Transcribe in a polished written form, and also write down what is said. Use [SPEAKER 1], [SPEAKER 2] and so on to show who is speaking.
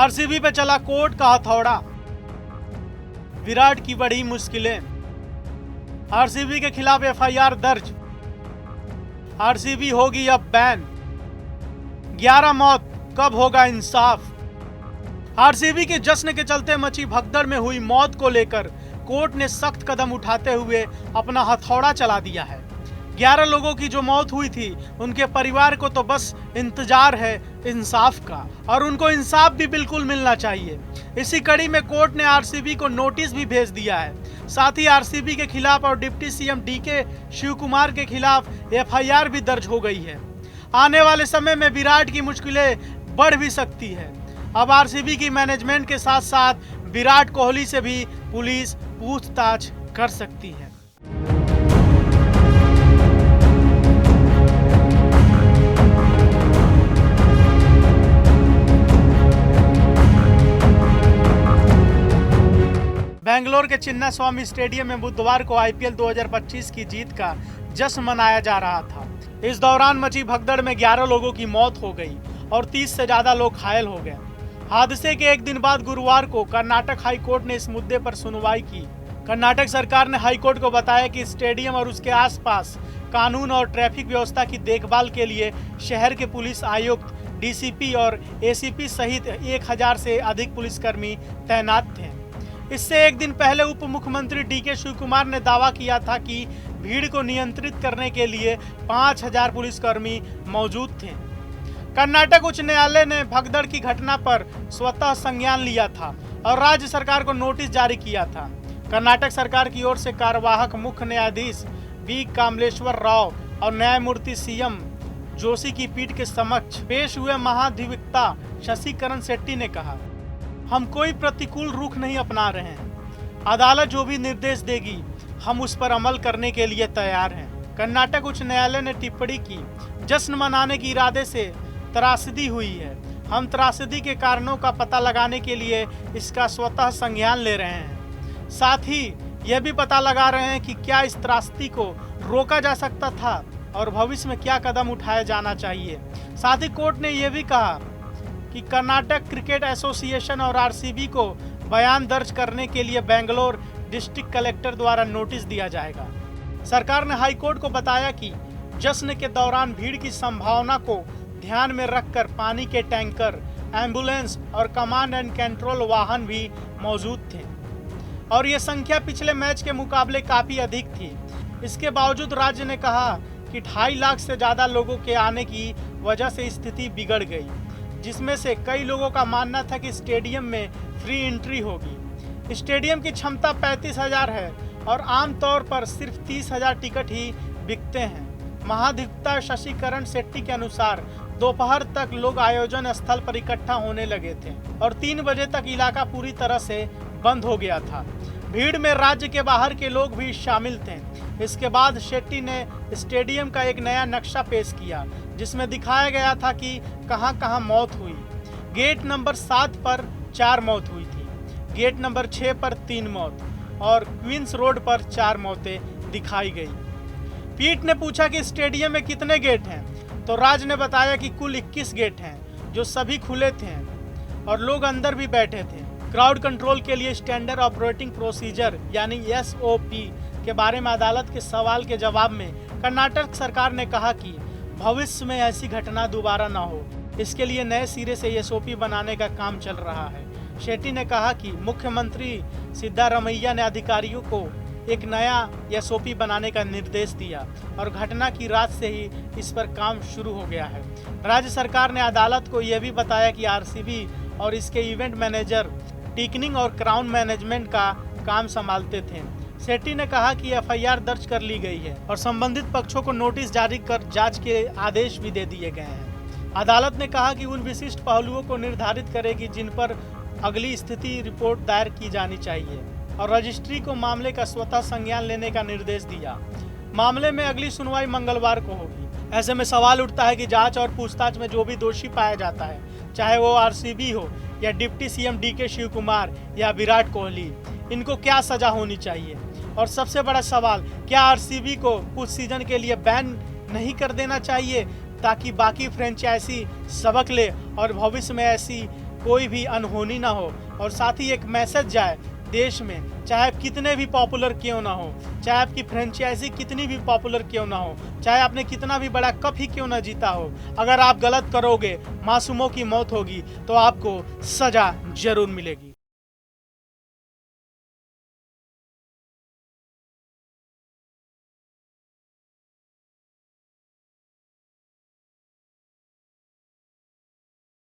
[SPEAKER 1] RCB पे चला court का हथौड़ा, विराट की बढ़ी मुश्किलें। आरसीबी के खिलाफ एफआईआर दर्ज, आरसीबी होगी अब बैन। 11 मौत, कब होगा इंसाफ। आरसीबी के जश्न के चलते मची भगदड़ में हुई मौत को लेकर कोर्ट ने सख्त कदम उठाते हुए अपना हथौड़ा चला दिया है। 11 लोगों की जो मौत हुई थी, उनके परिवार को तो बस इंतजार है इंसाफ का, और उनको इंसाफ भी बिल्कुल मिलना चाहिए। इसी कड़ी में कोर्ट ने आरसीबी को नोटिस भी भेज दिया है। साथ ही आरसीबी के खिलाफ और deputy CM DK Shiv Kumar के खिलाफ एफआईआर भी दर्ज हो गई है। आने वाले समय में विराट की मुश्किलें बढ़ भी सकती है। अब आरसीबी की मैनेजमेंट के साथ साथ विराट कोहली से भी पुलिस पूछताछ कर सकती है। बेंगलोर के चिन्ना स्वामी स्टेडियम में बुधवार को आईपीएल 2025 की जीत का जश्न मनाया जा रहा था। इस दौरान मची भगदड़ में 11 लोगों की मौत हो गई और 30 से ज्यादा लोग घायल हो गए। हादसे के एक दिन बाद गुरुवार को कर्नाटक हाई कोर्ट ने इस मुद्दे पर सुनवाई की। कर्नाटक सरकार ने हाई कोर्ट को बताया कि स्टेडियम और उसके आसपास कानून और ट्रैफिक व्यवस्था की देखभाल के लिए शहर के पुलिस आयुक्त, डीसीपी और एसीपी सहित 1000 से अधिक पुलिसकर्मी तैनात थे। इससे एक दिन पहले उप मुख्यमंत्री डीके शिव कुमार ने दावा किया था कि भीड़ को नियंत्रित करने के लिए 5000 पुलिसकर्मी मौजूद थे। कर्नाटक उच्च न्यायालय ने भगदड़ की घटना पर स्वतः संज्ञान लिया था और राज्य सरकार को नोटिस जारी किया था। कर्नाटक सरकार की ओर से कार्यवाहक मुख्य न्यायाधीश बी कामलेश्वर राव और न्यायमूर्ति सीएम जोशी की पीठ के समक्ष पेश हुए महाधिवक्ता शशिकरण शेट्टी ने कहा, हम कोई प्रतिकूल रुख नहीं अपना रहे हैं। अदालत जो भी निर्देश देगी, हम उस पर अमल करने के लिए तैयार हैं। कर्नाटक उच्च न्यायालय ने टिप्पणी की, जश्न मनाने के इरादे से त्रासदी हुई है। हम त्रासदी के कारणों का पता लगाने के लिए इसका स्वतः संज्ञान ले रहे हैं। साथ ही यह भी पता लगा रहे हैं कि क्या इस त्रासदी को रोका जा सकता था और भविष्य में क्या कदम उठाया जाना चाहिए। साथ ही कोर्ट ने यह भी कहा कि कर्नाटक क्रिकेट एसोसिएशन और आरसीबी को बयान दर्ज करने के लिए बेंगलोर डिस्ट्रिक्ट कलेक्टर द्वारा नोटिस दिया जाएगा। सरकार ने हाईकोर्ट को बताया कि जश्न के दौरान भीड़ की संभावना को ध्यान में रखकर पानी के टैंकर, एम्बुलेंस और कमांड एंड कंट्रोल वाहन भी मौजूद थे और ये संख्या पिछले मैच के मुकाबले काफी अधिक थी। इसके बावजूद राज्य ने कहा कि 2.5 लाख से ज्यादा लोगों के आने की वजह से स्थिति बिगड़ गई, जिसमें से कई लोगों का मानना था कि स्टेडियम में फ्री एंट्री होगी। स्टेडियम की क्षमता 35,000 है और आमतौर पर सिर्फ 30,000 टिकट ही बिकते हैं। महाधिवक्ता शशिकरण शेट्टी के अनुसार दोपहर तक लोग आयोजन स्थल पर इकट्ठा होने लगे थे और 3 बजे तक इलाका पूरी तरह से बंद हो गया था। भीड़ में राज्य के बाहर के लोग भी शामिल थे। इसके बाद शेट्टी ने स्टेडियम का एक नया नक्शा पेश किया, जिसमें दिखाया गया था कि कहां-कहां मौत हुई। गेट नंबर 7 पर 4 मौत हुई थी, गेट नंबर 6 पर 3 मौत और क्वींस रोड पर 4 मौतें दिखाई गई। पीठ ने पूछा कि स्टेडियम में कितने गेट हैं, तो राज ने बताया कि कुल 21 गेट हैं, जो सभी खुले थे और लोग अंदर भी बैठे थे। क्राउड कंट्रोल के लिए स्टैंडर्ड ऑपरेटिंग प्रोसीजर यानी एसओपी के बारे में अदालत के सवाल के जवाब में कर्नाटक सरकार ने कहा कि भविष्य में ऐसी घटना दोबारा न हो, इसके लिए नए सिरे से एसओपी बनाने का काम चल रहा है। शेट्टी ने कहा कि मुख्यमंत्री सिद्धारमैया ने अधिकारियों को एक नया एसओपी बनाने का निर्देश दिया और घटना की रात से ही इस पर काम शुरू हो गया है। राज्य सरकार ने अदालत को यह भी बताया कि आरसीबी और इसके इवेंट मैनेजर टिकनिंग और क्राउन मैनेजमेंट का काम संभालते थे। शेट्टी ने कहा कि एफआईआर दर्ज कर ली गई है और संबंधित पक्षों को नोटिस जारी कर जांच के आदेश भी दे दिए गए हैं। अदालत ने कहा कि उन विशिष्ट पहलुओं को निर्धारित करेगी जिन पर अगली स्थिति रिपोर्ट दायर की जानी चाहिए और रजिस्ट्री को मामले का स्वतः संज्ञान लेने का निर्देश दिया। मामले में अगली सुनवाई मंगलवार को होगी। ऐसे में सवाल उठता है कि जांच और पूछताछ में जो भी दोषी पाया जाता है, चाहे वो आरसीबी हो या deputy CM DK Shiv Kumar या विराट कोहली, इनको क्या सजा होनी चाहिए। और सबसे बड़ा सवाल, क्या आरसीबी को कुछ सीजन के लिए बैन नहीं कर देना चाहिए ताकि बाकी फ्रेंचाइजी सबक ले और भविष्य में ऐसी कोई भी अनहोनी ना हो और साथ ही एक मैसेज जाए देश में, चाहे आप कितने भी पॉपुलर क्यों ना हो, चाहे आपकी फ्रेंचाइजी कितनी भी पॉपुलर क्यों ना हो, चाहे आपने कितना भी बड़ा कप ही क्यों ना जीता हो, अगर आप गलत करोगे मासूमों की मौत होगी तो आपको सजा जरूर मिलेगी।